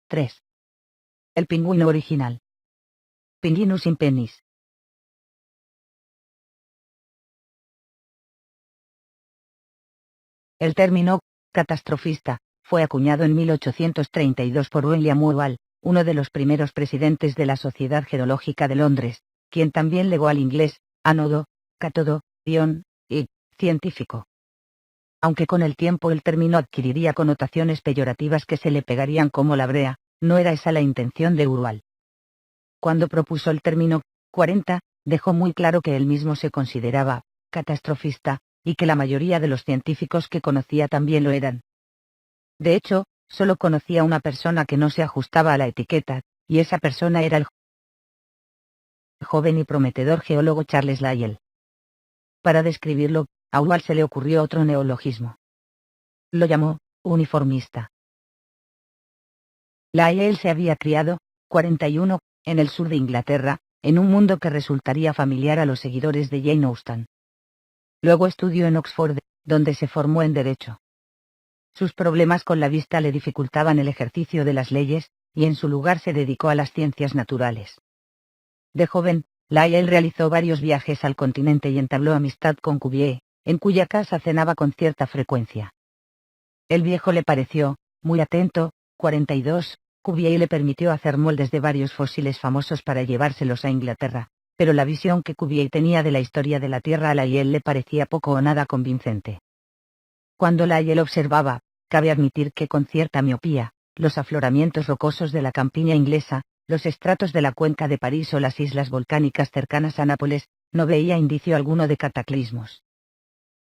3. El pingüino original. Pinguinus impennis. El término catastrofista fue acuñado en 1832 por William Whewell, uno de los primeros presidentes de la Sociedad Geológica de Londres, quien también legó al inglés ánodo, cátodo, ion, y científico. Aunque con el tiempo el término adquiriría connotaciones peyorativas que se le pegarían como la brea, no era esa la intención de Whewell. Cuando propuso el término 40, dejó muy claro que él mismo se consideraba catastrofista, y que la mayoría de los científicos que conocía también lo eran. De hecho, solo conocía una persona que no se ajustaba a la etiqueta, y esa persona era el joven y prometedor geólogo Charles Lyell. Para describirlo, a Whewell se le ocurrió otro neologismo. Lo llamó uniformista. Lyell se había criado, 41, en el sur de Inglaterra, en un mundo que resultaría familiar a los seguidores de Jane Austen. Luego estudió en Oxford, donde se formó en Derecho. Sus problemas con la vista le dificultaban el ejercicio de las leyes, y en su lugar se dedicó a las ciencias naturales. De joven, Lyell realizó varios viajes al continente y entabló amistad con Cuvier, en cuya casa cenaba con cierta frecuencia. El viejo le pareció muy atento, 42, Cuvier le permitió hacer moldes de varios fósiles famosos para llevárselos a Inglaterra, pero la visión que Cuvier tenía de la historia de la Tierra a Lyell le parecía poco o nada convincente. Cuando Lyell observaba, cabe admitir que con cierta miopía, los afloramientos rocosos de la campiña inglesa, los estratos de la cuenca de París o las islas volcánicas cercanas a Nápoles, no veía indicio alguno de cataclismos.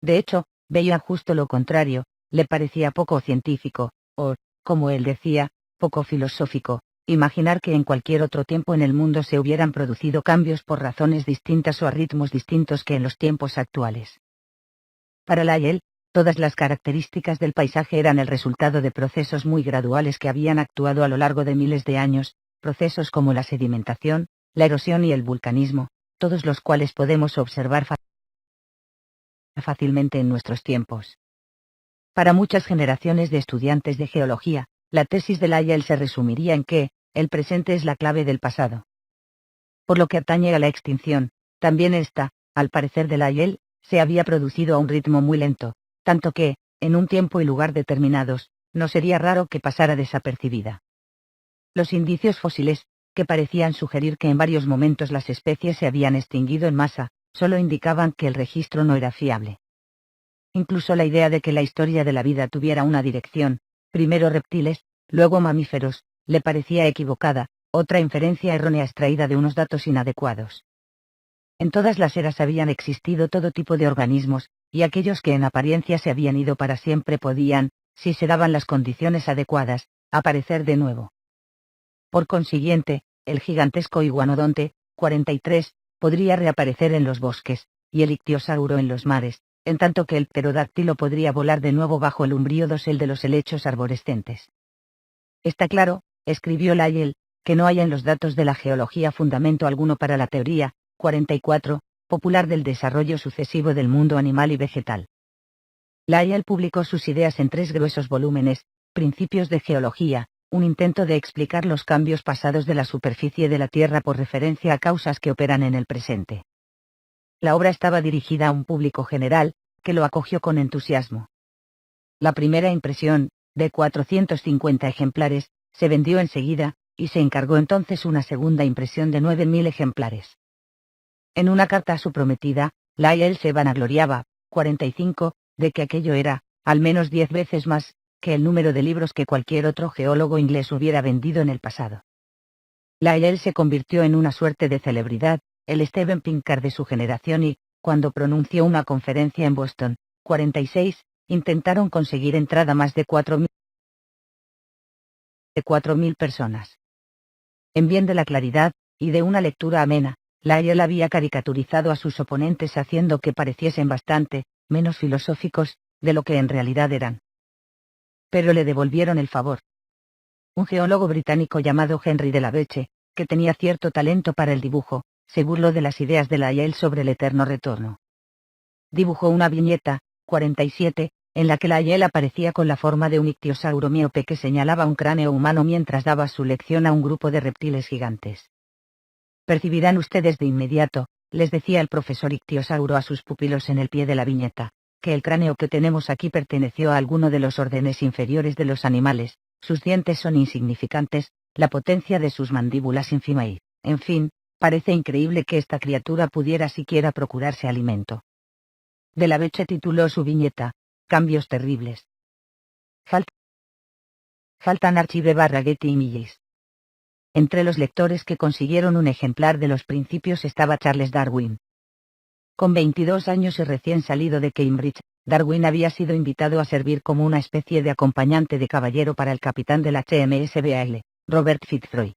De hecho, veía justo lo contrario, le parecía poco científico, o, como él decía, poco filosófico, imaginar que en cualquier otro tiempo en el mundo se hubieran producido cambios por razones distintas o a ritmos distintos que en los tiempos actuales. Para Lyell, todas las características del paisaje eran el resultado de procesos muy graduales que habían actuado a lo largo de miles de años, procesos como la sedimentación, la erosión y el vulcanismo, todos los cuales podemos observar fácilmente en nuestros tiempos. Para muchas generaciones de estudiantes de geología, la tesis de Lyell se resumiría en que, el presente es la clave del pasado. Por lo que atañe a la extinción, también esta, al parecer de Lyell, se había producido a un ritmo muy lento, tanto que, en un tiempo y lugar determinados, no sería raro que pasara desapercibida. Los indicios fósiles, que parecían sugerir que en varios momentos las especies se habían extinguido en masa, solo indicaban que el registro no era fiable. Incluso la idea de que la historia de la vida tuviera una dirección, primero reptiles, luego mamíferos, le parecía equivocada, otra inferencia errónea extraída de unos datos inadecuados. En todas las eras habían existido todo tipo de organismos, y aquellos que en apariencia se habían ido para siempre podían, si se daban las condiciones adecuadas, aparecer de nuevo. Por consiguiente, el gigantesco iguanodonte, 43, podría reaparecer en los bosques, y el ictiosauro en los mares, en tanto que el pterodáctilo podría volar de nuevo bajo el umbrío dosel de los helechos arborescentes. Está claro, escribió Lyell, que no hay en los datos de la geología fundamento alguno para la teoría, 44, popular del desarrollo sucesivo del mundo animal y vegetal. Lyell publicó sus ideas en 3 gruesos volúmenes, Principios de Geología, un intento de explicar los cambios pasados de la superficie de la Tierra por referencia a causas que operan en el presente. La obra estaba dirigida a un público general, que lo acogió con entusiasmo. La primera impresión, de 450 ejemplares, se vendió enseguida, y se encargó entonces una segunda impresión de 9.000 ejemplares. En una carta a su prometida, Lyell se vanagloriaba, 45, de que aquello era, al menos 10 veces más, que el número de libros que cualquier otro geólogo inglés hubiera vendido en el pasado. Lyell se convirtió en una suerte de celebridad, el Steven Pinker de su generación y, cuando pronunció una conferencia en Boston, 46, intentaron conseguir entrada más de 4.000 personas. En bien de la claridad, y de una lectura amena, Lyell había caricaturizado a sus oponentes haciendo que pareciesen bastante, menos filosóficos, de lo que en realidad eran. Pero le devolvieron el favor. Un geólogo británico llamado Henry de la Becche, que tenía cierto talento para el dibujo, se burló de las ideas de Lyell sobre el eterno retorno. Dibujó una viñeta, 47, en la que Lyell aparecía con la forma de un ictiosauro miope que señalaba un cráneo humano mientras daba su lección a un grupo de reptiles gigantes. Percibirán ustedes de inmediato, les decía el profesor ictiosauro a sus pupilos en el pie de la viñeta, que el cráneo que tenemos aquí perteneció a alguno de los órdenes inferiores de los animales, sus dientes son insignificantes, la potencia de sus mandíbulas ínfima y, en fin, parece increíble que esta criatura pudiera siquiera procurarse alimento. De la Becche tituló su viñeta, Cambios terribles. Faltan Archive Barragetti y Millis. Entre los lectores que consiguieron un ejemplar de los Principios estaba Charles Darwin. Con 22 años y recién salido de Cambridge, Darwin había sido invitado a servir como una especie de acompañante de caballero para el capitán del HMS Beagle, Robert Fitzroy.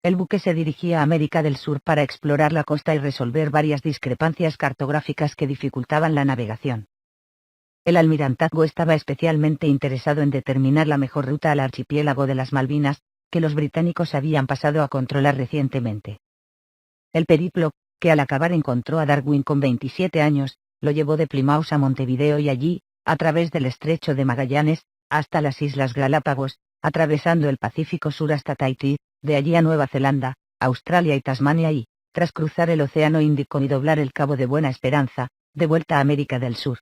El buque se dirigía a América del Sur para explorar la costa y resolver varias discrepancias cartográficas que dificultaban la navegación. El almirantazgo estaba especialmente interesado en determinar la mejor ruta al archipiélago de las Malvinas, que los británicos habían pasado a controlar recientemente. El periplo, que al acabar encontró a Darwin con 27 años, lo llevó de Plymouth a Montevideo y allí, a través del estrecho de Magallanes, hasta las Islas Galápagos, atravesando el Pacífico Sur hasta Tahití, de allí a Nueva Zelanda, Australia y Tasmania y, tras cruzar el Océano Índico y doblar el Cabo de Buena Esperanza, de vuelta a América del Sur.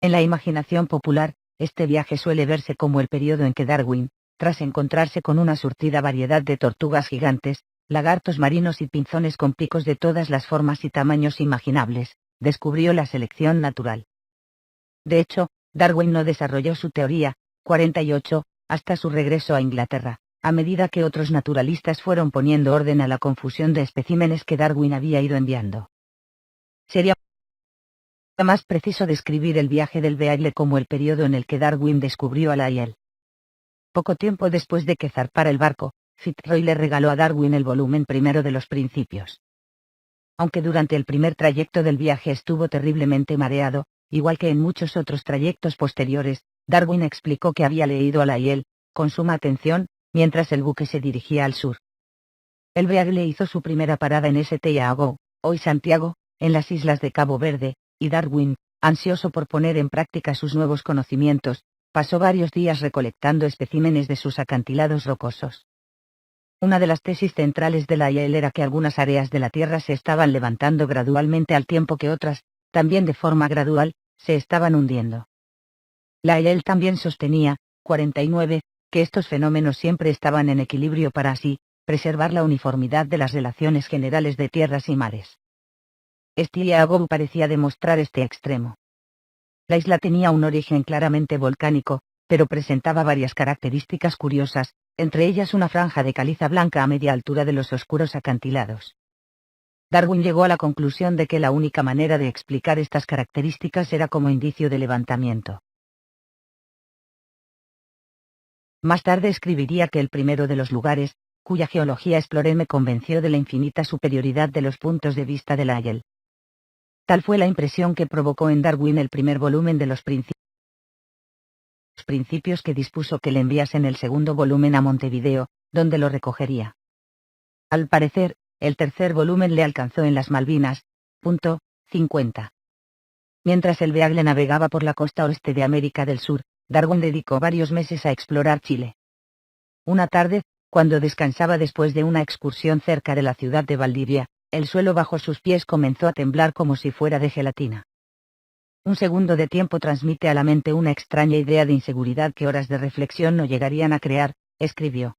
En la imaginación popular, este viaje suele verse como el periodo en que Darwin, tras encontrarse con una surtida variedad de tortugas gigantes, lagartos marinos y pinzones con picos de todas las formas y tamaños imaginables, descubrió la selección natural. De hecho, Darwin no desarrolló su teoría, 48, hasta su regreso a Inglaterra, a medida que otros naturalistas fueron poniendo orden a la confusión de especímenes que Darwin había ido enviando. Sería más preciso describir el viaje del Beagle como el periodo en el que Darwin descubrió a Lyell. Poco tiempo después de que zarpara el barco, Fitzroy le regaló a Darwin el volumen primero de los Principios. Aunque durante el primer trayecto del viaje estuvo terriblemente mareado, igual que en muchos otros trayectos posteriores, Darwin explicó que había leído a Lyell, con suma atención, mientras el buque se dirigía al sur. El Beagle hizo su primera parada en Santiago, hoy Santiago, en las islas de Cabo Verde, y Darwin, ansioso por poner en práctica sus nuevos conocimientos, pasó varios días recolectando especímenes de sus acantilados rocosos. Una de las tesis centrales de Lyell era que algunas áreas de la Tierra se estaban levantando gradualmente al tiempo que otras, también de forma gradual, se estaban hundiendo. Lyell también sostenía, 49, que estos fenómenos siempre estaban en equilibrio para así, preservar la uniformidad de las relaciones generales de tierras y mares. Santiago parecía demostrar este extremo. La isla tenía un origen claramente volcánico, pero presentaba varias características curiosas, entre ellas una franja de caliza blanca a media altura de los oscuros acantilados. Darwin llegó a la conclusión de que la única manera de explicar estas características era como indicio de levantamiento. Más tarde escribiría que el primero de los lugares, cuya geología exploré, me convenció de la infinita superioridad de los puntos de vista de Lyell. Tal fue la impresión que provocó en Darwin el primer volumen de los Principios que dispuso que le enviasen el segundo volumen a Montevideo, donde lo recogería. Al parecer, el tercer volumen le alcanzó en las Malvinas, 50. Mientras el Beagle navegaba por la costa oeste de América del Sur, Darwin dedicó varios meses a explorar Chile. Una tarde, cuando descansaba después de una excursión cerca de la ciudad de Valdivia, el suelo bajo sus pies comenzó a temblar como si fuera de gelatina. Un segundo de tiempo transmite a la mente una extraña idea de inseguridad que horas de reflexión no llegarían a crear, escribió.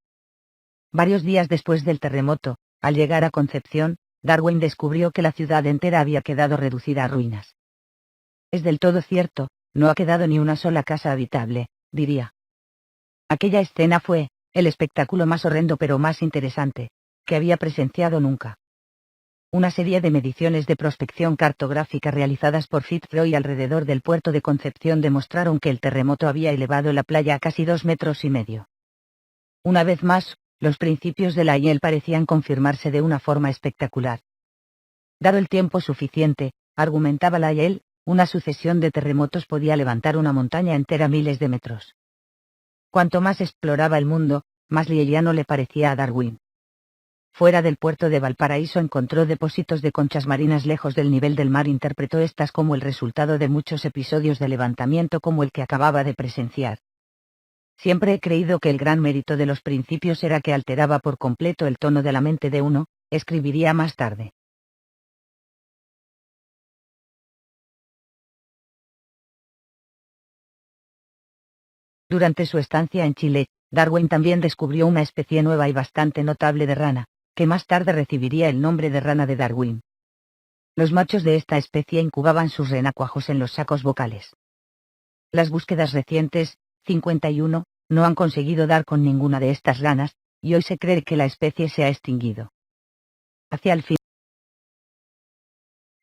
Varios días después del terremoto, al llegar a Concepción, Darwin descubrió que la ciudad entera había quedado reducida a ruinas. Es del todo cierto, no ha quedado ni una sola casa habitable, diría. Aquella escena fue, el espectáculo más horrendo pero más interesante, que había presenciado nunca. Una serie de mediciones de prospección cartográfica realizadas por Fitzroy alrededor del puerto de Concepción demostraron que el terremoto había elevado la playa a casi 2,5 metros. Una vez más, los principios de Lyell parecían confirmarse de una forma espectacular. Dado el tiempo suficiente, argumentaba Lyell, una sucesión de terremotos podía levantar una montaña entera miles de metros. Cuanto más exploraba el mundo, más lyelliano le parecía a Darwin. fuera del puerto de Valparaíso encontró depósitos de conchas marinas lejos del nivel del mar. Interpretó estas como el resultado de muchos episodios de levantamiento como el que acababa de presenciar. Siempre he creído que el gran mérito de los principios era que alteraba por completo el tono de la mente de uno, escribiría más tarde. Durante su estancia en Chile, Darwin también descubrió una especie nueva y bastante notable de rana, que más tarde recibiría el nombre de rana de Darwin. Los machos de esta especie incubaban sus renacuajos en los sacos vocales. Las búsquedas recientes, 51, no han conseguido dar con ninguna de estas ranas, y hoy se cree que la especie se ha extinguido. Hacia el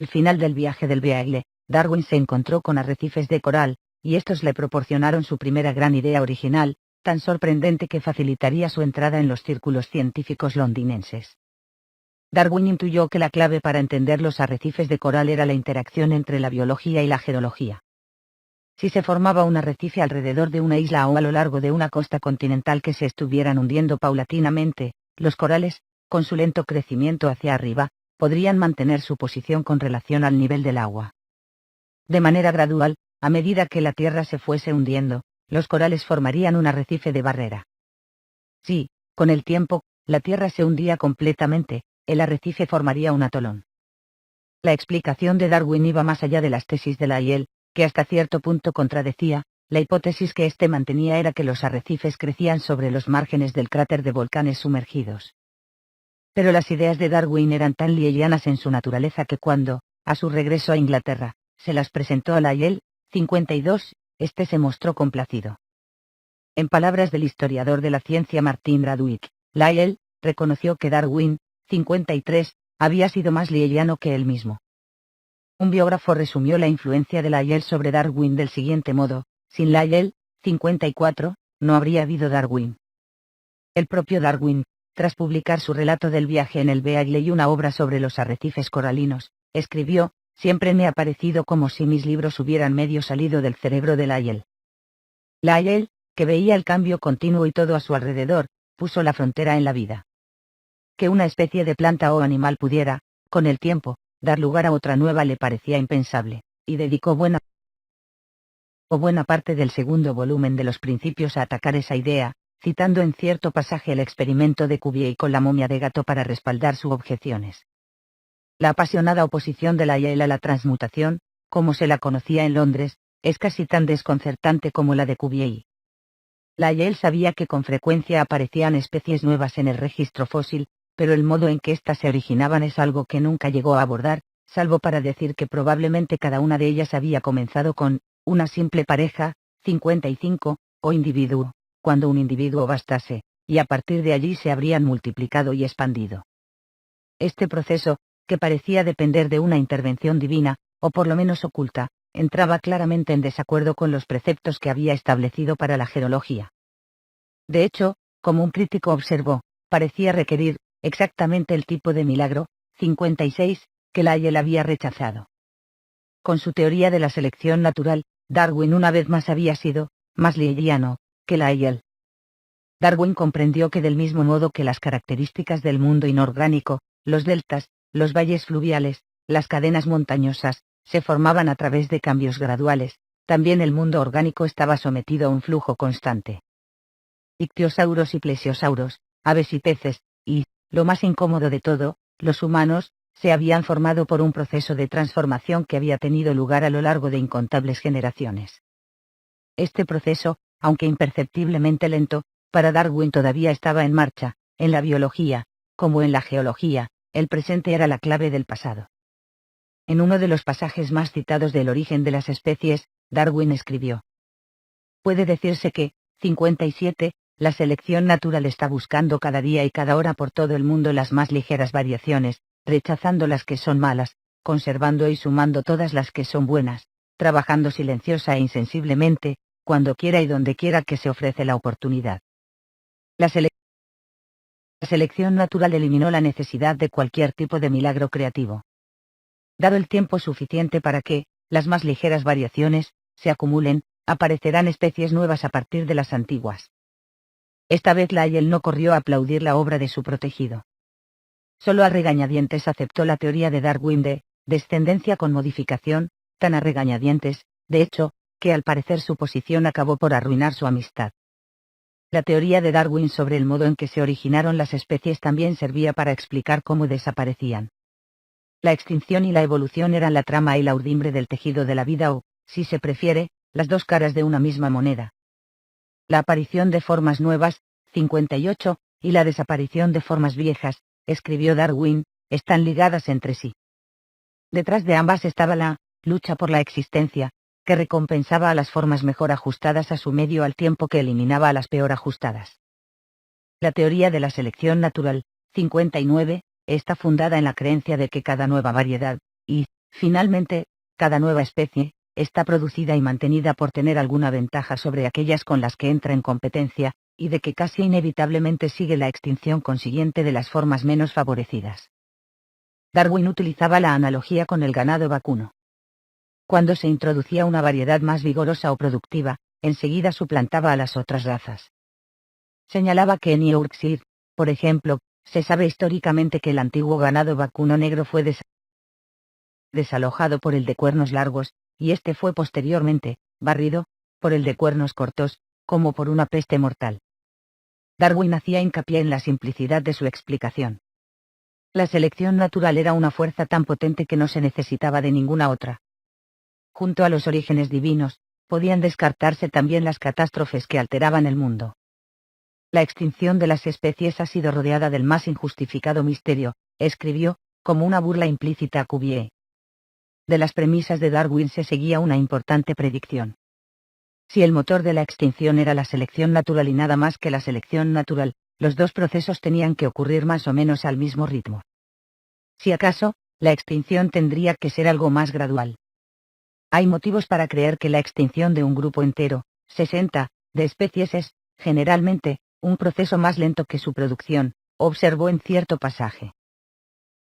final del viaje del Beagle, Darwin se encontró con arrecifes de coral, y estos le proporcionaron su primera gran idea original, tan sorprendente que facilitaría su entrada en los círculos científicos londinenses. Darwin intuyó que la clave para entender los arrecifes de coral era la interacción entre la biología y la geología. Si se formaba un arrecife alrededor de una isla o a lo largo de una costa continental que se estuvieran hundiendo paulatinamente, los corales, con su lento crecimiento hacia arriba, podrían mantener su posición con relación al nivel del agua. De manera gradual, a medida que la Tierra se fuese hundiendo, los corales formarían un arrecife de barrera. Si, con el tiempo, la Tierra se hundía completamente, el arrecife formaría un atolón. La explicación de Darwin iba más allá de las tesis de Lyell, que hasta cierto punto contradecía. La hipótesis que éste mantenía era que los arrecifes crecían sobre los márgenes del cráter de volcanes sumergidos. Pero las ideas de Darwin eran tan lyellianas en su naturaleza que cuando, a su regreso a Inglaterra, se las presentó a Lyell, 52, este se mostró complacido. En palabras del historiador de la ciencia Martin Radwick, Lyell reconoció que Darwin, 53, había sido más lyelliano que él mismo. Un biógrafo resumió la influencia de Lyell sobre Darwin del siguiente modo: sin Lyell, 54, no habría habido Darwin. El propio Darwin, tras publicar su relato del viaje en el Beagle y una obra sobre los arrecifes coralinos, escribió: siempre me ha parecido como si mis libros hubieran medio salido del cerebro de Lyell. Lyell, que veía el cambio continuo y todo a su alrededor, puso la frontera en la vida. Que una especie de planta o animal pudiera, con el tiempo, dar lugar a otra nueva le parecía impensable, y dedicó buena parte del segundo volumen de los Principios a atacar esa idea, citando en cierto pasaje el experimento de Cuvier con la momia de gato para respaldar sus objeciones. La apasionada oposición de Lyell a la transmutación, como se la conocía en Londres, es casi tan desconcertante como la de Cuvier. Lyell sabía que con frecuencia aparecían especies nuevas en el registro fósil, pero el modo en que éstas se originaban es algo que nunca llegó a abordar, salvo para decir que probablemente cada una de ellas había comenzado con una simple pareja, 55, o individuo, cuando un individuo bastase, y a partir de allí se habrían multiplicado y expandido. Este proceso, que parecía depender de una intervención divina, o por lo menos oculta, entraba claramente en desacuerdo con los preceptos que había establecido para la geología. De hecho, como un crítico observó, parecía requerir exactamente el tipo de milagro, 56, que Lyell había rechazado. Con su teoría de la selección natural, Darwin una vez más había sido más lyelliano que Lyell. Darwin comprendió que del mismo modo que las características del mundo inorgánico, los deltas, los valles fluviales, las cadenas montañosas, se formaban a través de cambios graduales, también el mundo orgánico estaba sometido a un flujo constante. Ictiosauros y plesiosauros, aves y peces, y, lo más incómodo de todo, los humanos, se habían formado por un proceso de transformación que había tenido lugar a lo largo de incontables generaciones. Este proceso, aunque imperceptiblemente lento, para Darwin todavía estaba en marcha. En la biología, como en la geología, el presente era la clave del pasado. En uno de los pasajes más citados del Origen de las especies, Darwin escribió: puede decirse que, 57, la selección natural está buscando cada día y cada hora por todo el mundo las más ligeras variaciones, rechazando las que son malas, conservando y sumando todas las que son buenas, trabajando silenciosa e insensiblemente, cuando quiera y donde quiera que se ofrece la oportunidad. La selección natural eliminó la necesidad de cualquier tipo de milagro creativo. Dado el tiempo suficiente para que, las más ligeras variaciones, se acumulen, aparecerán especies nuevas a partir de las antiguas. Esta vez Lyell no corrió a aplaudir la obra de su protegido. Solo a regañadientes aceptó la teoría de Darwin de descendencia con modificación, tan a regañadientes, de hecho, que al parecer su posición acabó por arruinar su amistad. La teoría de Darwin sobre el modo en que se originaron las especies también servía para explicar cómo desaparecían. La extinción y la evolución eran la trama y la urdimbre del tejido de la vida o, si se prefiere, las dos caras de una misma moneda. La aparición de formas nuevas, 58, y la desaparición de formas viejas, escribió Darwin, están ligadas entre sí. Detrás de ambas estaba la lucha por la existencia, que recompensaba a las formas mejor ajustadas a su medio al tiempo que eliminaba a las peor ajustadas. La teoría de la selección natural, 59, está fundada en la creencia de que cada nueva variedad, y, finalmente, cada nueva especie, está producida y mantenida por tener alguna ventaja sobre aquellas con las que entra en competencia, y de que casi inevitablemente sigue la extinción consiguiente de las formas menos favorecidas. Darwin utilizaba la analogía con el ganado vacuno. Cuando se introducía una variedad más vigorosa o productiva, enseguida suplantaba a las otras razas. Señalaba que en Yorkshire, por ejemplo, se sabe históricamente que el antiguo ganado vacuno negro fue desalojado por el de cuernos largos, y este fue posteriormente barrido por el de cuernos cortos, como por una peste mortal. Darwin hacía hincapié en la simplicidad de su explicación. La selección natural era una fuerza tan potente que no se necesitaba de ninguna otra. Junto a los orígenes divinos, podían descartarse también las catástrofes que alteraban el mundo. La extinción de las especies ha sido rodeada del más injustificado misterio, escribió, como una burla implícita a Cuvier. De las premisas de Darwin se seguía una importante predicción. Si el motor de la extinción era la selección natural y nada más que la selección natural, los dos procesos tenían que ocurrir más o menos al mismo ritmo. Si acaso, la extinción tendría que ser algo más gradual. Hay motivos para creer que la extinción de un grupo entero, 60, de especies es, generalmente, un proceso más lento que su producción, observó en cierto pasaje.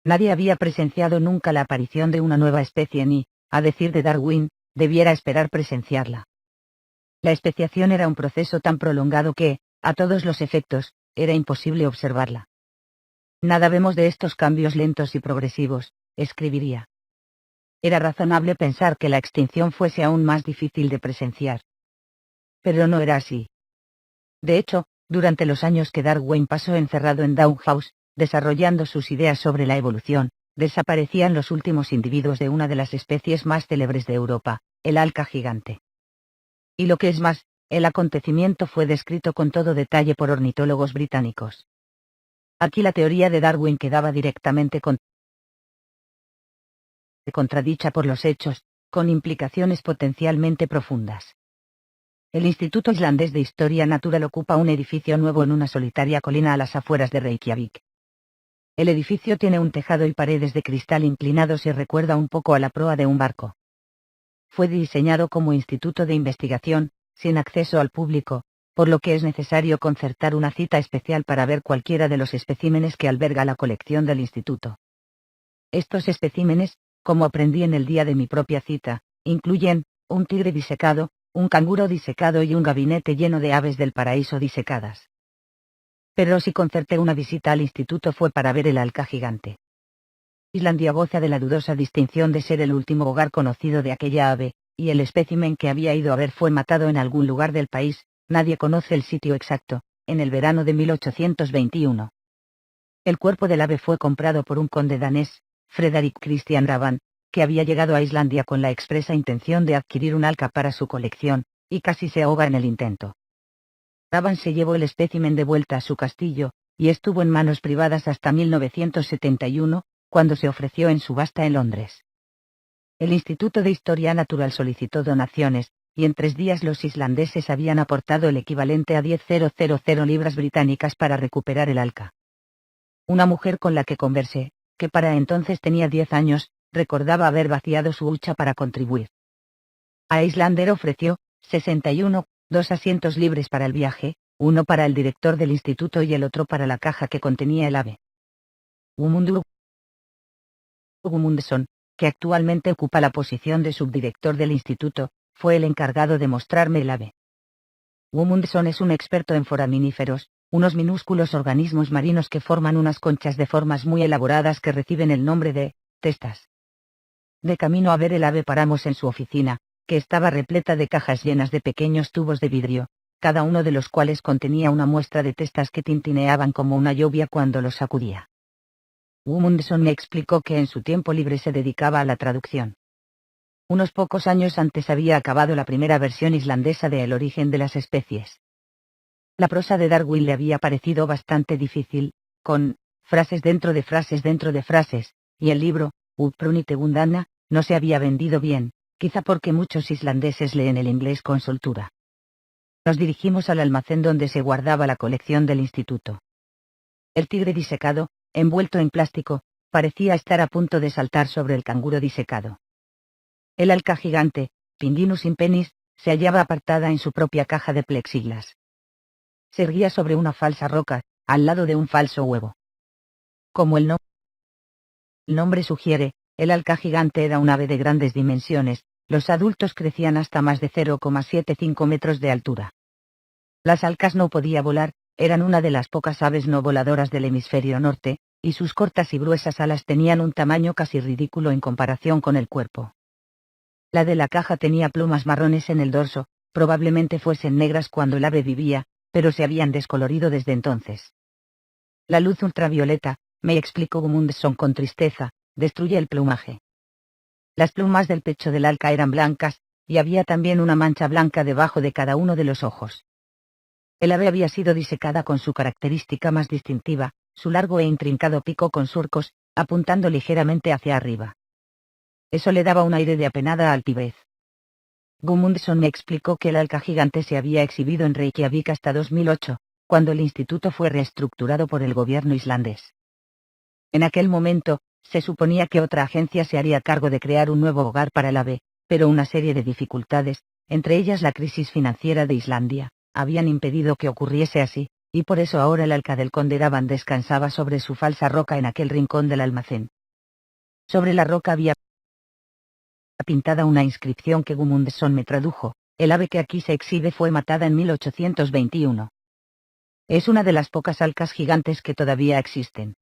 Nadie había presenciado nunca la aparición de una nueva especie ni, a decir de Darwin, debiera esperar presenciarla. La especiación era un proceso tan prolongado que, a todos los efectos, era imposible observarla. Nada vemos de estos cambios lentos y progresivos, escribiría. Era razonable pensar que la extinción fuese aún más difícil de presenciar. Pero no era así. De hecho, durante los años que Darwin pasó encerrado en Down House, desarrollando sus ideas sobre la evolución, desaparecían los últimos individuos de una de las especies más célebres de Europa, el alca gigante. Y lo que es más, el acontecimiento fue descrito con todo detalle por ornitólogos británicos. Aquí la teoría de Darwin quedaba directamente contradicha por los hechos, con implicaciones potencialmente profundas. El Instituto Islandés de Historia Natural ocupa un edificio nuevo en una solitaria colina a las afueras de Reykjavik. El edificio tiene un tejado y paredes de cristal inclinados y recuerda un poco a la proa de un barco. Fue diseñado como instituto de investigación, sin acceso al público, por lo que es necesario concertar una cita especial para ver cualquiera de los especímenes que alberga la colección del instituto. Estos especímenes, como aprendí en el día de mi propia cita, incluyen un tigre disecado, un canguro disecado y un gabinete lleno de aves del paraíso disecadas. Pero si concerté una visita al instituto fue para ver el alca gigante. Islandia goza de la dudosa distinción de ser el último hogar conocido de aquella ave, y el espécimen que había ido a ver fue matado en algún lugar del país, nadie conoce el sitio exacto, en el verano de 1821. El cuerpo del ave fue comprado por un conde danés, Frederick Christian Ravan, que había llegado a Islandia con la expresa intención de adquirir un alca para su colección, y casi se ahoga en el intento. Ravan se llevó el espécimen de vuelta a su castillo, y estuvo en manos privadas hasta 1971, cuando se ofreció en subasta en Londres. El Instituto de Historia Natural solicitó donaciones, y en 3 días los islandeses habían aportado el equivalente a 10.000 libras británicas para recuperar el alca. Una mujer con la que conversé, que para entonces tenía 10 años, recordaba haber vaciado su hucha para contribuir. A Islander ofreció 61, 2 asientos libres para el viaje, uno para el director del instituto y el otro para la caja que contenía el ave. Gudmundsson, que actualmente ocupa la posición de subdirector del instituto, fue el encargado de mostrarme el ave. Gudmundsson es un experto en foraminíferos, unos minúsculos organismos marinos que forman unas conchas de formas muy elaboradas que reciben el nombre de testas. De camino a ver el ave paramos en su oficina, que estaba repleta de cajas llenas de pequeños tubos de vidrio, cada uno de los cuales contenía una muestra de testas que tintineaban como una lluvia cuando los sacudía. Gudmundsson me explicó que en su tiempo libre se dedicaba a la traducción. Unos pocos años antes había acabado la primera versión islandesa de El origen de las especies. La prosa de Darwin le había parecido bastante difícil, con frases dentro de frases dentro de frases, y el libro, Upprunitegundanna, no se había vendido bien, quizá porque muchos islandeses leen el inglés con soltura. Nos dirigimos al almacén donde se guardaba la colección del instituto. El tigre disecado, envuelto en plástico, parecía estar a punto de saltar sobre el canguro disecado. El alca gigante, Pingvinus impennis, se hallaba apartada en su propia caja de plexiglas. Se erguía sobre una falsa roca, al lado de un falso huevo. Como el nombre sugiere, el alca gigante era un ave de grandes dimensiones, los adultos crecían hasta más de 0,75 metros de altura. Las alcas no podía volar, eran una de las pocas aves no voladoras del hemisferio norte, y sus cortas y gruesas alas tenían un tamaño casi ridículo en comparación con el cuerpo. La de la caja tenía plumas marrones en el dorso, probablemente fuesen negras cuando el ave vivía, pero se habían descolorido desde entonces. La luz ultravioleta, me explicó Gudmundsson con tristeza, destruye el plumaje. Las plumas del pecho del alca eran blancas, y había también una mancha blanca debajo de cada uno de los ojos. El ave había sido disecada con su característica más distintiva, su largo e intrincado pico con surcos, apuntando ligeramente hacia arriba. Eso le daba un aire de apenada altivez. Gudmundsson me explicó que el alca gigante se había exhibido en Reykjavik hasta 2008, cuando el instituto fue reestructurado por el gobierno islandés. En aquel momento, se suponía que otra agencia se haría cargo de crear un nuevo hogar para el ave, pero una serie de dificultades, entre ellas la crisis financiera de Islandia, habían impedido que ocurriese así, y por eso ahora el alca del conde Davan descansaba sobre su falsa roca en aquel rincón del almacén. Sobre la roca había pintada una inscripción que Gudmundsson me tradujo: el ave que aquí se exhibe fue matada en 1821. Es una de las pocas alcas gigantes que todavía existen.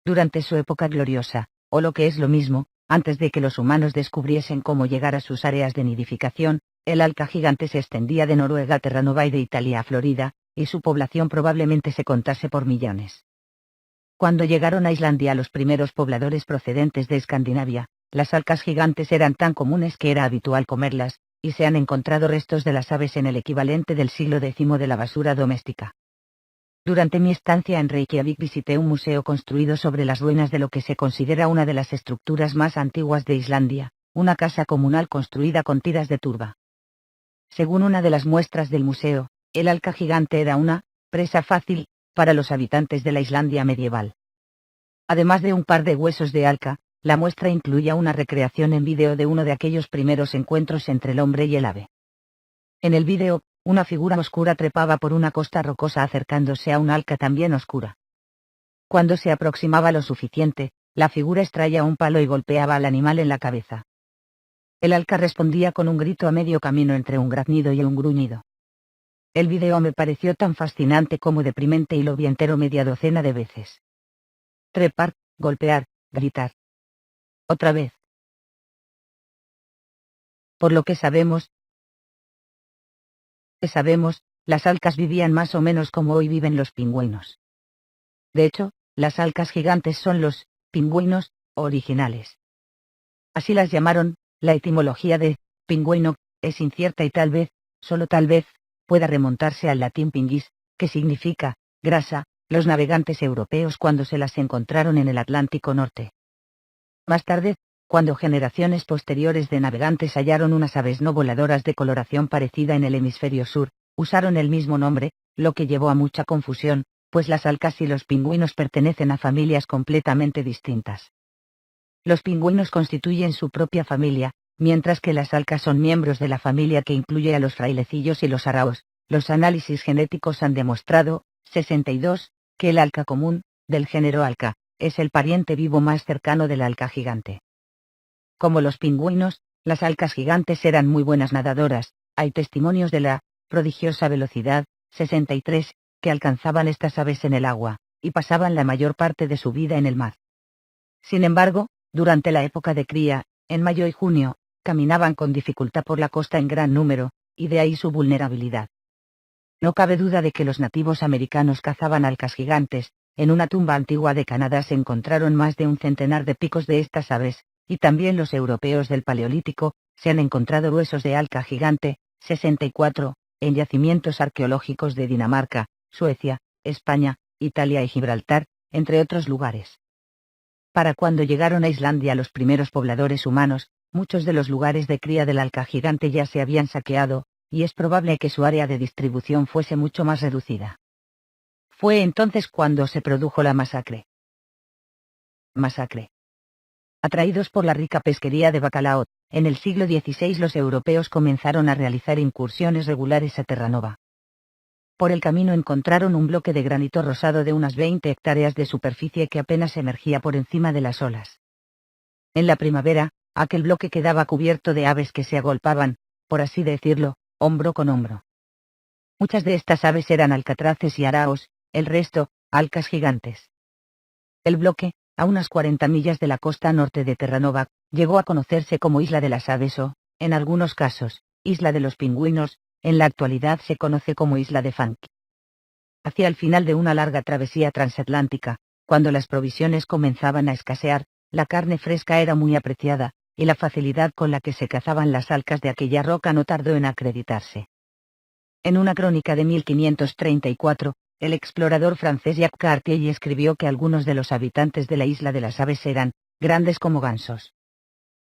Durante su época gloriosa, o lo que es lo mismo, antes de que los humanos descubriesen cómo llegar a sus áreas de nidificación, el alca gigante se extendía de Noruega a Terranova y de Italia a Florida, y su población probablemente se contase por millones. Cuando llegaron a Islandia los primeros pobladores procedentes de Escandinavia, las alcas gigantes eran tan comunes que era habitual comerlas, y se han encontrado restos de las aves en el equivalente del siglo X de la basura doméstica. Durante mi estancia en Reykjavik visité un museo construido sobre las ruinas de lo que se considera una de las estructuras más antiguas de Islandia, una casa comunal construida con tiras de turba. Según una de las muestras del museo, el alca gigante era una presa fácil para los habitantes de la Islandia medieval. Además de un par de huesos de alca, la muestra incluía una recreación en vídeo de uno de aquellos primeros encuentros entre el hombre y el ave. En el vídeo, una figura oscura trepaba por una costa rocosa acercándose a un alca también oscura. Cuando se aproximaba lo suficiente, la figura extraía un palo y golpeaba al animal en la cabeza. El alca respondía con un grito a medio camino entre un graznido y un gruñido. El vídeo me pareció tan fascinante como deprimente y lo vi entero media docena de veces. Trepar, golpear, gritar. Otra vez. Por lo que sabemos, las alcas vivían más o menos como hoy viven los pingüinos. De hecho, las alcas gigantes son los pingüinos originales. Así las llamaron. La etimología de pingüino es incierta y tal vez, solo tal vez, pueda remontarse al latín pinguis, que significa grasa, los navegantes europeos cuando se las encontraron en el Atlántico Norte. Más tarde, cuando generaciones posteriores de navegantes hallaron unas aves no voladoras de coloración parecida en el hemisferio sur, usaron el mismo nombre, lo que llevó a mucha confusión, pues las alcas y los pingüinos pertenecen a familias completamente distintas. Los pingüinos constituyen su propia familia, mientras que las alcas son miembros de la familia que incluye a los frailecillos y los araos. Los análisis genéticos han demostrado, 62, que el alca común, del género alca, es el pariente vivo más cercano del alca gigante. Como los pingüinos, las alcas gigantes eran muy buenas nadadoras. Hay testimonios de la prodigiosa velocidad, 63, que alcanzaban estas aves en el agua, y pasaban la mayor parte de su vida en el mar. Sin embargo, durante la época de cría, en mayo y junio, caminaban con dificultad por la costa en gran número, y de ahí su vulnerabilidad. No cabe duda de que los nativos americanos cazaban alcas gigantes. En una tumba antigua de Canadá se encontraron más de un centenar de picos de estas aves, y también los europeos del Paleolítico, se han encontrado huesos de alca gigante, 64, en yacimientos arqueológicos de Dinamarca, Suecia, España, Italia y Gibraltar, entre otros lugares. Para cuando llegaron a Islandia los primeros pobladores humanos, muchos de los lugares de cría del alca gigante ya se habían saqueado, y es probable que su área de distribución fuese mucho más reducida. Fue entonces cuando se produjo la masacre. Atraídos por la rica pesquería de bacalao, en el siglo XVI los europeos comenzaron a realizar incursiones regulares a Terranova. Por el camino encontraron un bloque de granito rosado de unas 20 hectáreas de superficie que apenas emergía por encima de las olas. En la primavera, aquel bloque quedaba cubierto de aves que se agolpaban, por así decirlo, hombro con hombro. Muchas de estas aves eran alcatraces y araos, el resto, alcas gigantes. El bloque, a unas 40 millas de la costa norte de Terranova, llegó a conocerse como Isla de las Aves o, en algunos casos, Isla de los Pingüinos, en la actualidad se conoce como Isla de Fanck. Hacia el final de una larga travesía transatlántica, cuando las provisiones comenzaban a escasear, la carne fresca era muy apreciada, y la facilidad con la que se cazaban las alcas de aquella roca no tardó en acreditarse. En una crónica de 1534, el explorador francés Jacques Cartier escribió que algunos de los habitantes de la Isla de las Aves eran grandes como gansos.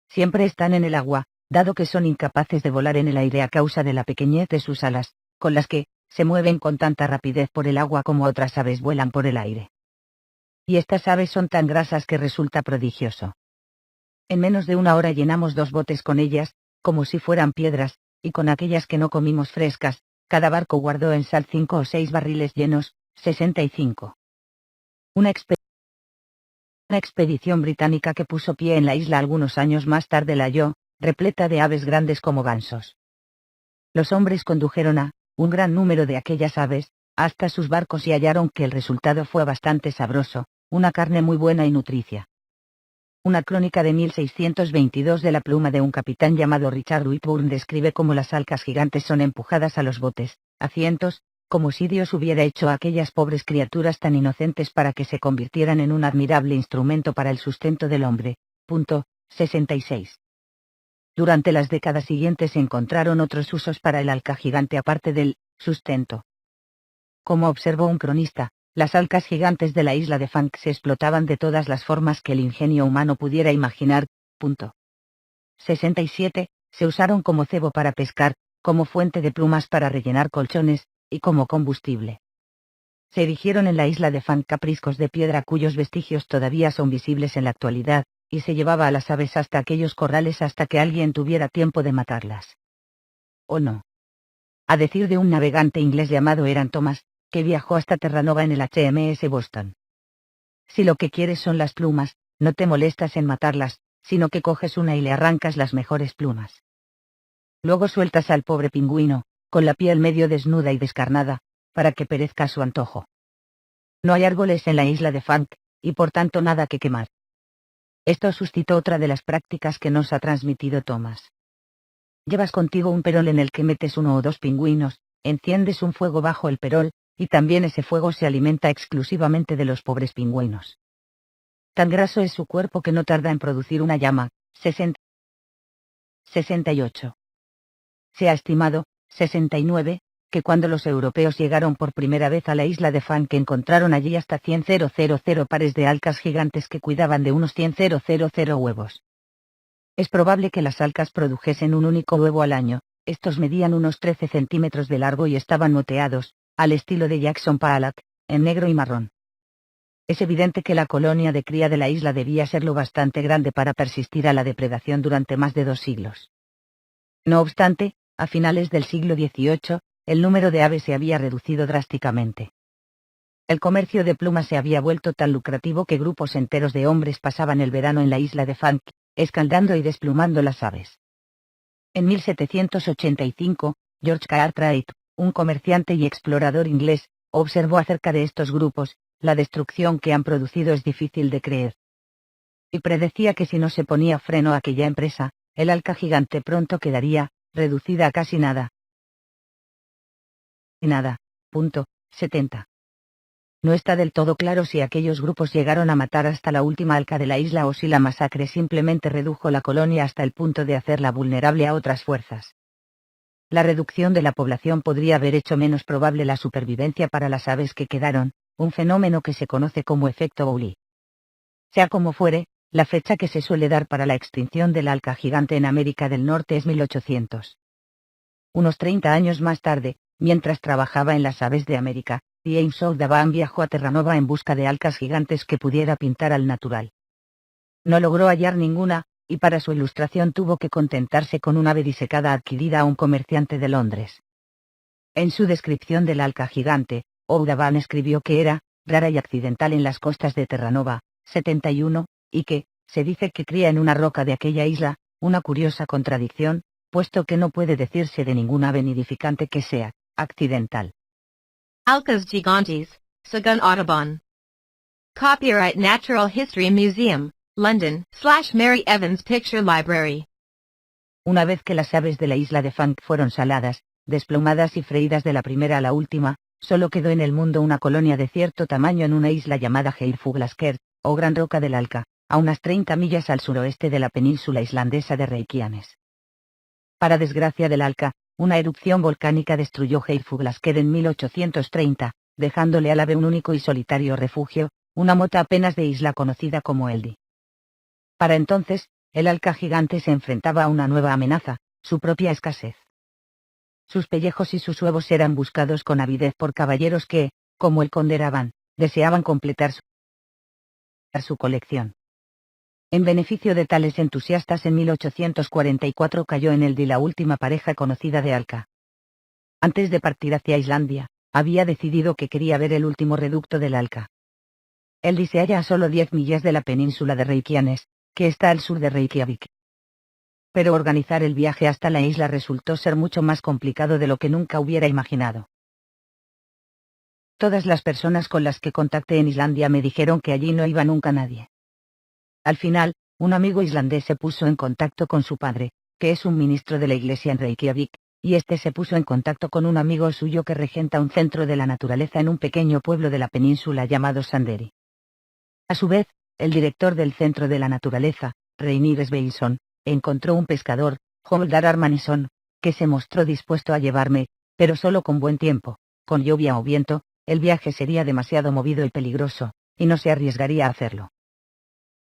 Siempre están en el agua, dado que son incapaces de volar en el aire a causa de la pequeñez de sus alas, con las que se mueven con tanta rapidez por el agua como otras aves vuelan por el aire. Y estas aves son tan grasas que resulta prodigioso. En menos de una hora llenamos 2 botes con ellas, como si fueran piedras, y con aquellas que no comimos frescas, cada barco guardó en sal 5 o 6 barriles llenos, 65. Una expedición británica que puso pie en la isla algunos años más tarde la halló, repleta de aves grandes como gansos. Los hombres condujeron a un gran número de aquellas aves hasta sus barcos y hallaron que el resultado fue bastante sabroso, una carne muy buena y nutricia. Una crónica de 1622 de la pluma de un capitán llamado Richard Whitburn describe cómo las alcas gigantes son empujadas a los botes, a cientos, como si Dios hubiera hecho a aquellas pobres criaturas tan inocentes para que se convirtieran en un admirable instrumento para el sustento del hombre. 66. Durante las décadas siguientes se encontraron otros usos para el alca gigante aparte del sustento. Como observó un cronista, las alcas gigantes de la isla de Fanck se explotaban de todas las formas que el ingenio humano pudiera imaginar. 67. Se usaron como cebo para pescar, como fuente de plumas para rellenar colchones, y como combustible. Se erigieron en la isla de Fanck apriscos de piedra cuyos vestigios todavía son visibles en la actualidad, y se llevaba a las aves hasta aquellos corrales hasta que alguien tuviera tiempo de matarlas. ¿O no? A decir de un navegante inglés llamado Eran Thomas, que viajó hasta Terranova en el HMS Boston. Si lo que quieres son las plumas, no te molestas en matarlas, sino que coges una y le arrancas las mejores plumas. Luego sueltas al pobre pingüino, con la piel medio desnuda y descarnada, para que perezca a su antojo. No hay árboles en la isla de Fanck, y por tanto nada que quemar. Esto suscitó otra de las prácticas que nos ha transmitido Thomas. Llevas contigo un perol en el que metes 1 o 2 pingüinos, enciendes un fuego bajo el perol, y también ese fuego se alimenta exclusivamente de los pobres pingüinos. Tan graso es su cuerpo que no tarda en producir una llama. 68. Se ha estimado, 69, que cuando los europeos llegaron por primera vez a la isla de Fanck encontraron allí hasta 100,000 pares de alcas gigantes que cuidaban de unos 100,000 huevos. Es probable que las alcas produjesen un único huevo al año, estos medían unos 13 centímetros de largo y estaban moteados, al estilo de Jackson Pollock, en negro y marrón. Es evidente que la colonia de cría de la isla debía ser lo bastante grande para persistir a la depredación durante más de 2 siglos. No obstante, a finales del siglo XVIII, el número de aves se había reducido drásticamente. El comercio de plumas se había vuelto tan lucrativo que grupos enteros de hombres pasaban el verano en la isla de Fanck, escaldando y desplumando las aves. En 1785, George Cartwright, un comerciante y explorador inglés, observó acerca de estos grupos: la destrucción que han producido es difícil de creer. Y predecía que si no se ponía freno a aquella empresa, el Alca gigante pronto quedaría reducida a casi nada. Nada. 70. No está del todo claro si aquellos grupos llegaron a matar hasta la última alca de la isla o si la masacre simplemente redujo la colonia hasta el punto de hacerla vulnerable a otras fuerzas. La reducción de la población podría haber hecho menos probable la supervivencia para las aves que quedaron, un fenómeno que se conoce como efecto Bowley. Sea como fuere, la fecha que se suele dar para la extinción del alca gigante en América del Norte es 1800. Unos 30 años más tarde, mientras trabajaba en las aves de América, James Audubon viajó a Terranova en busca de alcas gigantes que pudiera pintar al natural. No logró hallar ninguna, y para su ilustración tuvo que contentarse con un ave disecada adquirida a un comerciante de Londres. En su descripción del alca gigante, Audubon escribió que era rara y accidental en las costas de Terranova, 71, y que se dice que cría en una roca de aquella isla, una curiosa contradicción, puesto que no puede decirse de ningún ave nidificante que sea accidental. Alcas gigantes, según Audubon. Copyright Natural History Museum, London, /Mary Evans Picture Library. Una vez que las aves de la isla de Funk fueron saladas, desplumadas y freídas de la primera a la última, solo quedó en el mundo una colonia de cierto tamaño en una isla llamada Heilfuglasker, o Gran Roca del Alca, a unas 30 millas al suroeste de la península islandesa de Reykjanes. Para desgracia del Alca, una erupción volcánica destruyó Heilfuglasker en 1830, dejándole al ave un único y solitario refugio, una mota apenas de isla conocida como Eldi. Para entonces, el alca gigante se enfrentaba a una nueva amenaza: su propia escasez. Sus pellejos y sus huevos eran buscados con avidez por caballeros que, como el conde Raban, deseaban completar su colección. En beneficio de tales entusiastas, en 1844 cayó en Eldi la última pareja conocida de alca. Antes de partir hacia Islandia, había decidido que quería ver el último reducto del alca. Eldi se halla a solo 10 millas de la península de Reykjanes, que está al sur de Reykjavik. Pero organizar el viaje hasta la isla resultó ser mucho más complicado de lo que nunca hubiera imaginado. Todas las personas con las que contacté en Islandia me dijeron que allí no iba nunca nadie. Al final, un amigo islandés se puso en contacto con su padre, que es un ministro de la iglesia en Reykjavik, y este se puso en contacto con un amigo suyo que regenta un centro de la naturaleza en un pequeño pueblo de la península llamado Sanderi. A su vez, el director del centro de la naturaleza, Reynir Sveinsson, encontró un pescador, Holdar Armanisson, que se mostró dispuesto a llevarme, pero solo con buen tiempo. Con lluvia o viento, el viaje sería demasiado movido y peligroso, y no se arriesgaría a hacerlo.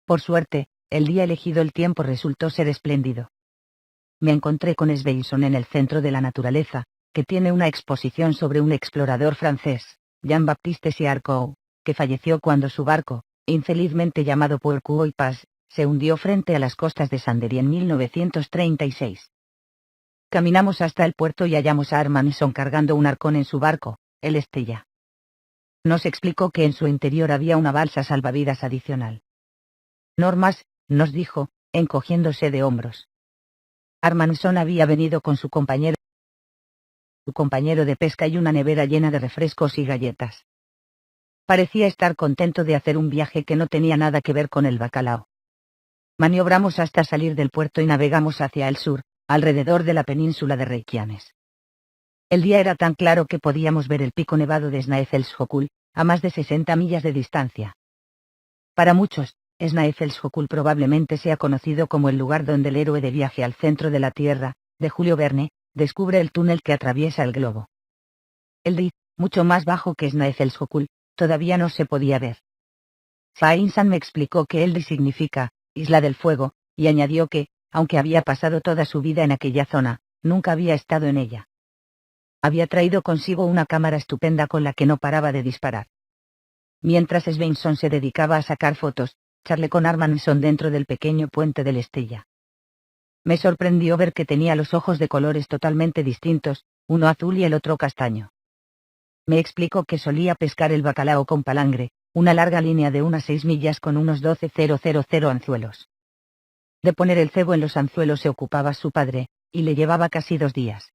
Por suerte, el día elegido el tiempo resultó ser espléndido. Me encontré con Sveinsson en el centro de la naturaleza, que tiene una exposición sobre un explorador francés, Jean-Baptiste Charcot, que falleció cuando su barco, infelizmente llamado Porcupine, se hundió frente a las costas de Sanderi en 1936. Caminamos hasta el puerto y hallamos a Armanisson cargando un arcón en su barco, el Estella. Nos explicó que en su interior había una balsa salvavidas adicional. Normas, nos dijo, encogiéndose de hombros. Armanisson había venido con su compañero de pesca y una nevera llena de refrescos y galletas. Parecía estar contento de hacer un viaje que no tenía nada que ver con el bacalao. Maniobramos hasta salir del puerto y navegamos hacia el sur, alrededor de la península de Reykjanes. El día era tan claro que podíamos ver el pico nevado de Snæfellsjökull, a más de 60 millas de distancia. Para muchos, Snæfellsjökull probablemente sea conocido como el lugar donde el héroe de Viaje al centro de la Tierra, de Julio Verne, descubre el túnel que atraviesa el globo. Eldi, mucho más bajo que Snæfellsjökull, todavía no se podía ver. Sveinsson me explicó que Eldi significa Isla del Fuego, y añadió que, aunque había pasado toda su vida en aquella zona, nunca había estado en ella. Había traído consigo una cámara estupenda con la que no paraba de disparar. Mientras Sveinsson se dedicaba a sacar fotos, charlé con Armanisson dentro del pequeño puente del Estella. Me sorprendió ver que tenía los ojos de colores totalmente distintos, uno azul y el otro castaño. Me explicó que solía pescar el bacalao con palangre, una larga línea de unas 6 millas con unos 12,000 anzuelos. De poner el cebo en los anzuelos se ocupaba su padre, y le llevaba casi 2 días.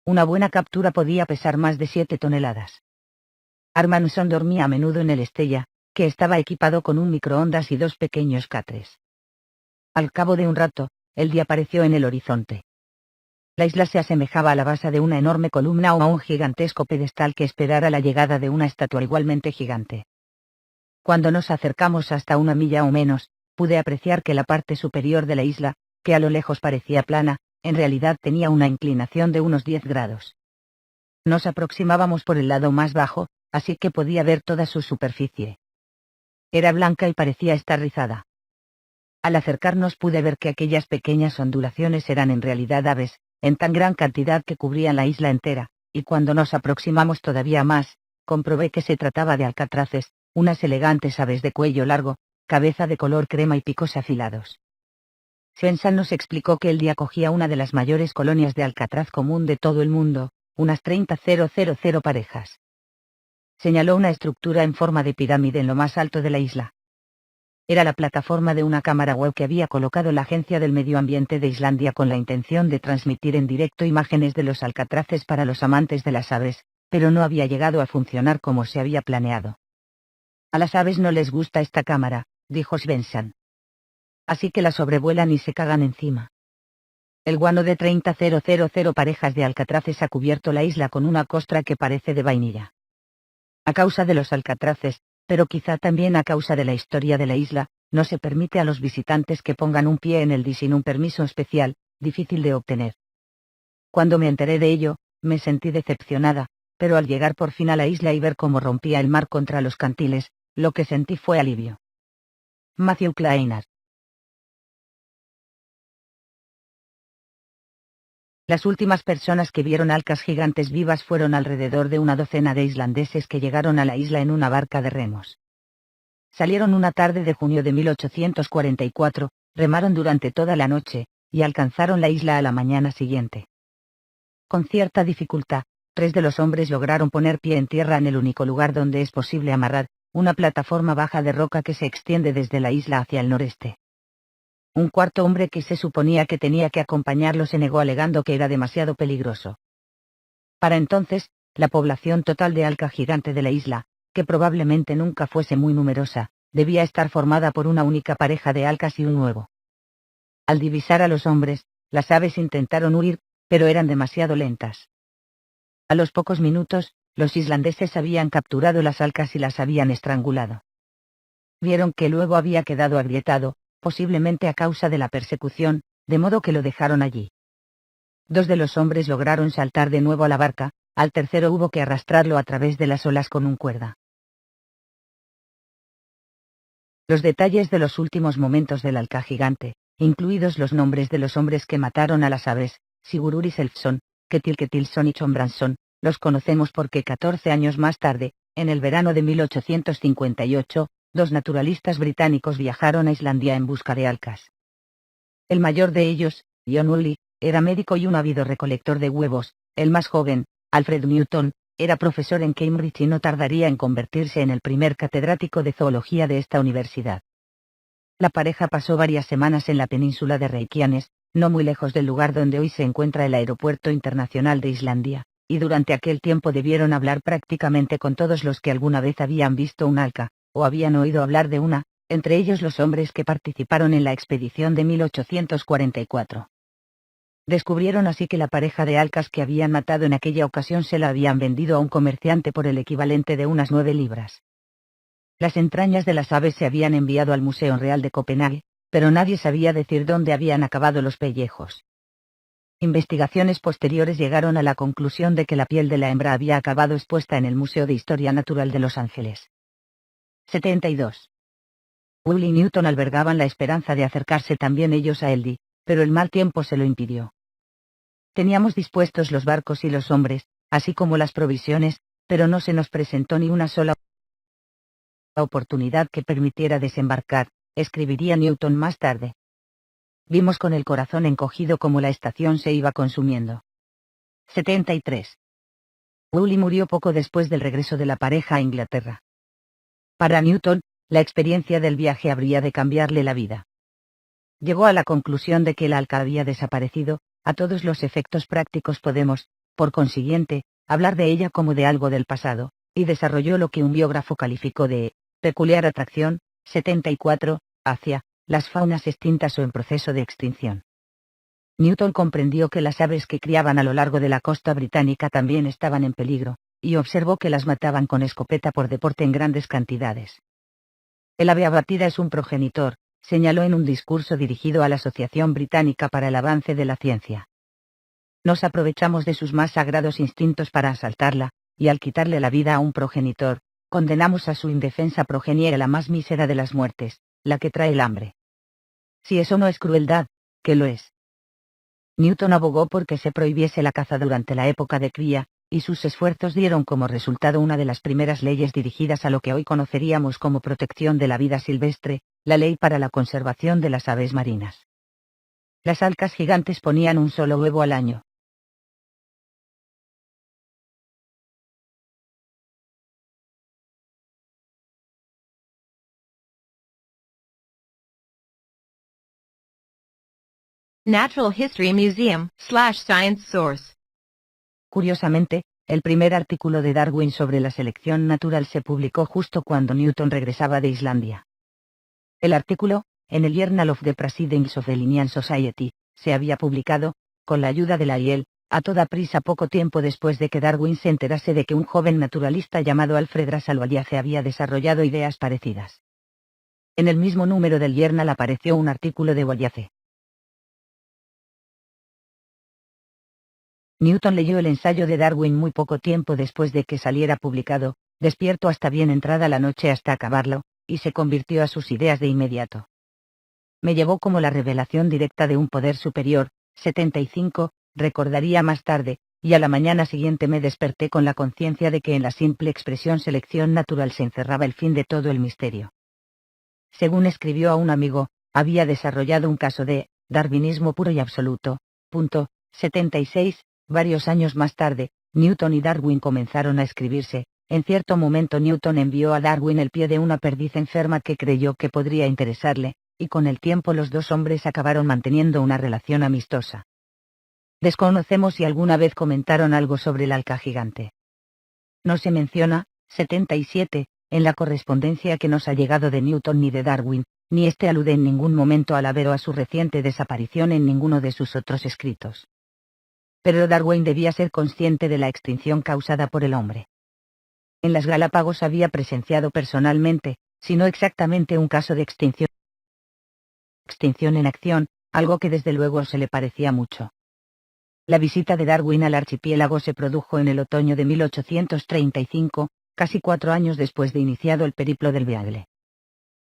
Una buena captura podía pesar más de 7 toneladas. Armanson dormía a menudo en el Estella, que estaba equipado con un microondas y 2 pequeños catres. Al cabo de un rato, el día apareció en el horizonte. La isla se asemejaba a la base de una enorme columna o a un gigantesco pedestal que esperara la llegada de una estatua igualmente gigante. Cuando nos acercamos hasta 1 milla o menos, pude apreciar que la parte superior de la isla, que a lo lejos parecía plana, en realidad tenía una inclinación de unos 10 grados. Nos aproximábamos por el lado más bajo, así que podía ver toda su superficie. Era blanca y parecía estar rizada. Al acercarnos pude ver que aquellas pequeñas ondulaciones eran en realidad aves, en tan gran cantidad que cubrían la isla entera, y cuando nos aproximamos todavía más, comprobé que se trataba de alcatraces, unas elegantes aves de cuello largo, cabeza de color crema y picos afilados. Svensson nos explicó que el día cogía una de las mayores colonias de alcatraz común de todo el mundo, unas 30.000 parejas. Señaló una estructura en forma de pirámide en lo más alto de la isla. Era la plataforma de una cámara web que había colocado la Agencia del Medio Ambiente de Islandia con la intención de transmitir en directo imágenes de los alcatraces para los amantes de las aves, pero no había llegado a funcionar como se había planeado. A las aves no les gusta esta cámara, dijo Svensson. Así que la sobrevuelan y se cagan encima. El guano de 30.000 parejas de alcatraces ha cubierto la isla con una costra que parece de vainilla. A causa de los alcatraces, pero quizá también a causa de la historia de la isla, no se permite a los visitantes que pongan un pie en el DI sin un permiso especial, difícil de obtener. Cuando me enteré de ello, me sentí decepcionada, pero al llegar por fin a la isla y ver cómo rompía el mar contra los cantiles, lo que sentí fue alivio. Matthew Kleinert. Las últimas personas que vieron alcas gigantes vivas fueron alrededor de una docena de islandeses que llegaron a la isla en una barca de remos. Salieron una tarde de junio de 1844, remaron durante toda la noche, y alcanzaron la isla a la mañana siguiente. Con cierta dificultad, 3 de los hombres lograron poner pie en tierra en el único lugar donde es posible amarrar, una plataforma baja de roca que se extiende desde la isla hacia el noreste. Un cuarto hombre que se suponía que tenía que acompañarlos se negó alegando que era demasiado peligroso. Para entonces, la población total de alca gigante de la isla, que probablemente nunca fuese muy numerosa, debía estar formada por una única pareja de alcas y un huevo. Al divisar a los hombres, las aves intentaron huir, pero eran demasiado lentas. A los pocos minutos, los islandeses habían capturado las alcas y las habían estrangulado. Vieron que el huevo había quedado agrietado, posiblemente a causa de la persecución, de modo que lo dejaron allí. 2 de los hombres lograron saltar de nuevo a la barca, al tercero hubo que arrastrarlo a través de las olas con un cuerda. Los detalles de los últimos momentos del alca gigante, incluidos los nombres de los hombres que mataron a las aves, Sigurður Selfsson, Ketil Ketilsson y Chombranson, los conocemos porque 14 años más tarde, en el verano de 1858, 2 naturalistas británicos viajaron a Islandia en busca de alcas. El mayor de ellos, John Woolley, era médico y un ávido recolector de huevos. El más joven, Alfred Newton, era profesor en Cambridge y no tardaría en convertirse en el primer catedrático de zoología de esta universidad. La pareja pasó varias semanas en la península de Reykjanes, no muy lejos del lugar donde hoy se encuentra el Aeropuerto Internacional de Islandia, y durante aquel tiempo debieron hablar prácticamente con todos los que alguna vez habían visto un alca, o habían oído hablar de una, entre ellos los hombres que participaron en la expedición de 1844. Descubrieron así que la pareja de alcas que habían matado en aquella ocasión se la habían vendido a un comerciante por el equivalente de unas 9 libras. Las entrañas de las aves se habían enviado al Museo Real de Copenhague, pero nadie sabía decir dónde habían acabado los pellejos. Investigaciones posteriores llegaron a la conclusión de que la piel de la hembra había acabado expuesta en el Museo de Historia Natural de Los Ángeles. 72. Woolley y Newton albergaban la esperanza de acercarse también ellos a Eldey, pero el mal tiempo se lo impidió. Teníamos dispuestos los barcos y los hombres, así como las provisiones, pero no se nos presentó ni una sola oportunidad que permitiera desembarcar, escribiría Newton más tarde. Vimos con el corazón encogido cómo la estación se iba consumiendo. 73. Woolley murió poco después del regreso de la pareja a Inglaterra. Para Newton, la experiencia del viaje habría de cambiarle la vida. Llegó a la conclusión de que el alca había desaparecido, a todos los efectos prácticos podemos por consiguiente, hablar de ella como de algo del pasado, y desarrolló lo que un biógrafo calificó de peculiar atracción, 74, hacia las faunas extintas o en proceso de extinción. Newton comprendió que las aves que criaban a lo largo de la costa británica también estaban en peligro, y observó que las mataban con escopeta por deporte en grandes cantidades. El ave abatida es un progenitor, señaló en un discurso dirigido a la Asociación Británica para el Avance de la Ciencia. Nos aprovechamos de sus más sagrados instintos para asaltarla, y al quitarle la vida a un progenitor, condenamos a su indefensa progenie a la más mísera de las muertes, la que trae el hambre. Si eso no es crueldad, ¿qué lo es? Newton abogó porque se prohibiese la caza durante la época de cría, y sus esfuerzos dieron como resultado una de las primeras leyes dirigidas a lo que hoy conoceríamos como protección de la vida silvestre, la Ley para la Conservación de las Aves Marinas. Las alcas gigantes ponían un solo huevo al año. Natural History Museum/Science Source. Curiosamente, el primer artículo de Darwin sobre la selección natural se publicó justo cuando Newton regresaba de Islandia. El artículo, en el Journal of the Proceedings of the Linnean Society, se había publicado, con la ayuda de Lyell, a toda prisa poco tiempo después de que Darwin se enterase de que un joven naturalista llamado Alfred Russel Wallace había desarrollado ideas parecidas. En el mismo número del Journal apareció un artículo de Wallace. Newton leyó el ensayo de Darwin muy poco tiempo después de que saliera publicado, despierto hasta bien entrada la noche hasta acabarlo, y se convirtió a sus ideas de inmediato. Me llevó como la revelación directa de un poder superior, 75, recordaría más tarde, y a la mañana siguiente me desperté con la conciencia de que en la simple expresión selección natural se encerraba el fin de todo el misterio. Según escribió a un amigo, había desarrollado un caso de darwinismo puro y absoluto. 76. Varios años más tarde, Newton y Darwin comenzaron a escribirse. En cierto momento Newton envió a Darwin el pie de una perdiz enferma que creyó que podría interesarle, y con el tiempo los dos hombres acabaron manteniendo una relación amistosa. Desconocemos si alguna vez comentaron algo sobre el alca gigante. No se menciona, 77, en la correspondencia que nos ha llegado de Newton ni de Darwin, ni este alude en ningún momento al ave o a su reciente desaparición en ninguno de sus otros escritos. Pero Darwin debía ser consciente de la extinción causada por el hombre. En las Galápagos había presenciado personalmente, si no exactamente un caso de extinción en acción, algo que desde luego se le parecía mucho. La visita de Darwin al archipiélago se produjo en el otoño de 1835, casi 4 años después de iniciado el periplo del Beagle.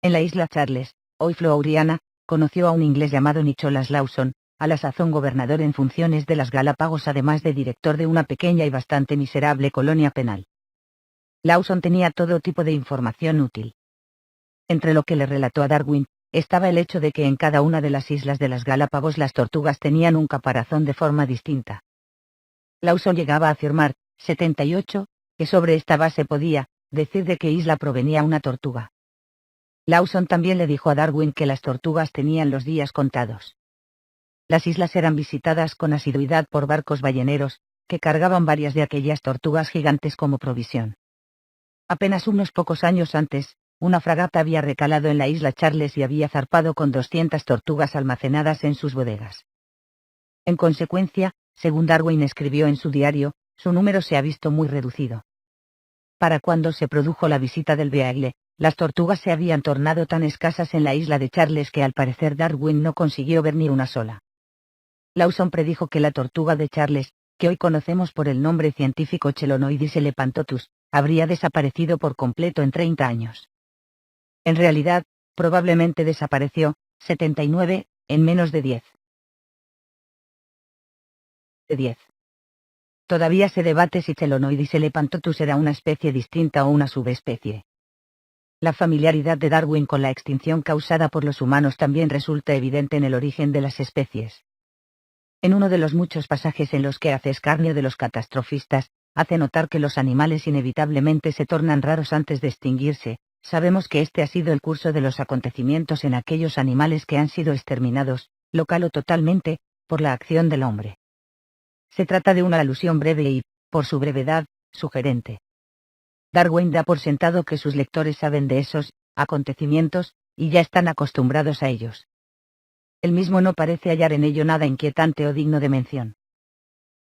En la isla Charles, hoy Floriana, conoció a un inglés llamado Nicholas Lawson, a la sazón gobernador en funciones de las Galápagos además de director de una pequeña y bastante miserable colonia penal. Lawson tenía todo tipo de información útil. Entre lo que le relató a Darwin, estaba el hecho de que en cada una de las islas de las Galápagos las tortugas tenían un caparazón de forma distinta. Lawson llegaba a afirmar, 78, que sobre esta base podía decir de qué isla provenía una tortuga. Lawson también le dijo a Darwin que las tortugas tenían los días contados. Las islas eran visitadas con asiduidad por barcos balleneros, que cargaban varias de aquellas tortugas gigantes como provisión. Apenas unos pocos años antes, una fragata había recalado en la isla Charles y había zarpado con 200 tortugas almacenadas en sus bodegas. En consecuencia, según Darwin escribió en su diario, su número se ha visto muy reducido. Para cuando se produjo la visita del Beagle, las tortugas se habían tornado tan escasas en la isla de Charles que al parecer Darwin no consiguió ver ni una sola. Lawson predijo que la tortuga de Charles, que hoy conocemos por el nombre científico Chelonoidis elephantotus, habría desaparecido por completo en 30 años. En realidad, probablemente desapareció, 79, en menos de 10. Todavía se debate si Chelonoidis elephantotus era una especie distinta o una subespecie. La familiaridad de Darwin con la extinción causada por los humanos también resulta evidente en el origen de las especies. En uno de los muchos pasajes en los que hace escarnio de los catastrofistas, hace notar que los animales inevitablemente se tornan raros antes de extinguirse. Sabemos que este ha sido el curso de los acontecimientos en aquellos animales que han sido exterminados, local o totalmente, por la acción del hombre. Se trata de una alusión breve y, por su brevedad, sugerente. Darwin da por sentado que sus lectores saben de esos acontecimientos, y ya están acostumbrados a ellos. Él mismo no parece hallar en ello nada inquietante o digno de mención.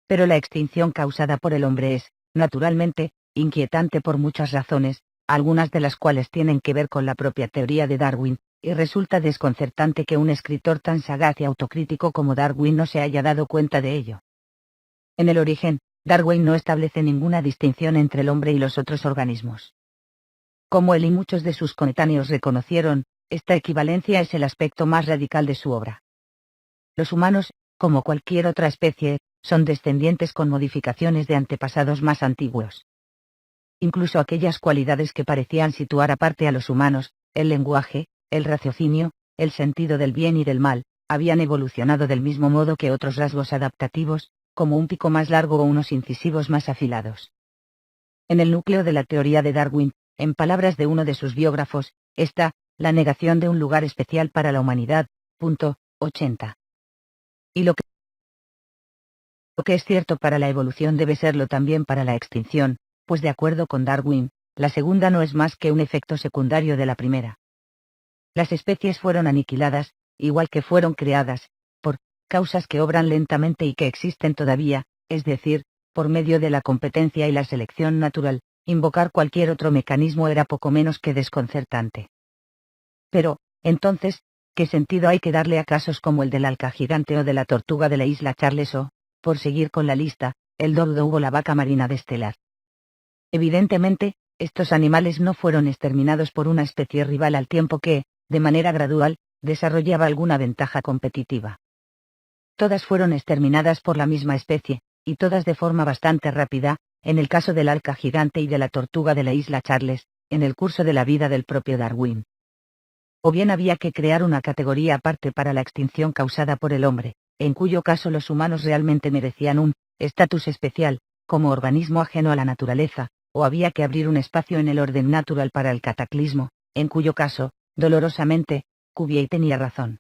Pero la extinción causada por el hombre es, naturalmente, inquietante por muchas razones, algunas de las cuales tienen que ver con la propia teoría de Darwin, y resulta desconcertante que un escritor tan sagaz y autocrítico como Darwin no se haya dado cuenta de ello. En el origen, Darwin no establece ninguna distinción entre el hombre y los otros organismos. Como él y muchos de sus coetáneos reconocieron, esta equivalencia es el aspecto más radical de su obra. Los humanos, como cualquier otra especie, son descendientes con modificaciones de antepasados más antiguos. Incluso aquellas cualidades que parecían situar aparte a los humanos, el lenguaje, el raciocinio, el sentido del bien y del mal, habían evolucionado del mismo modo que otros rasgos adaptativos, como un pico más largo o unos incisivos más afilados. En el núcleo de la teoría de Darwin, en palabras de uno de sus biógrafos, está la negación de un lugar especial para la humanidad. 80. Y lo que es cierto para la evolución debe serlo también para la extinción, pues de acuerdo con Darwin, la segunda no es más que un efecto secundario de la primera. Las especies fueron aniquiladas, igual que fueron creadas, por causas que obran lentamente y que existen todavía, es decir, por medio de la competencia y la selección natural. Invocar cualquier otro mecanismo era poco menos que desconcertante. Pero, entonces, ¿qué sentido hay que darle a casos como el del alca gigante o de la tortuga de la isla Charles o, por seguir con la lista, el dodo o la vaca marina de Estelar? Evidentemente, estos animales no fueron exterminados por una especie rival al tiempo que, de manera gradual, desarrollaba alguna ventaja competitiva. Todas fueron exterminadas por la misma especie, y todas de forma bastante rápida, en el caso del alca gigante y de la tortuga de la isla Charles, en el curso de la vida del propio Darwin. O bien había que crear una categoría aparte para la extinción causada por el hombre, en cuyo caso los humanos realmente merecían un estatus especial, como organismo ajeno a la naturaleza, o había que abrir un espacio en el orden natural para el cataclismo, en cuyo caso, dolorosamente, Cuvier tenía razón.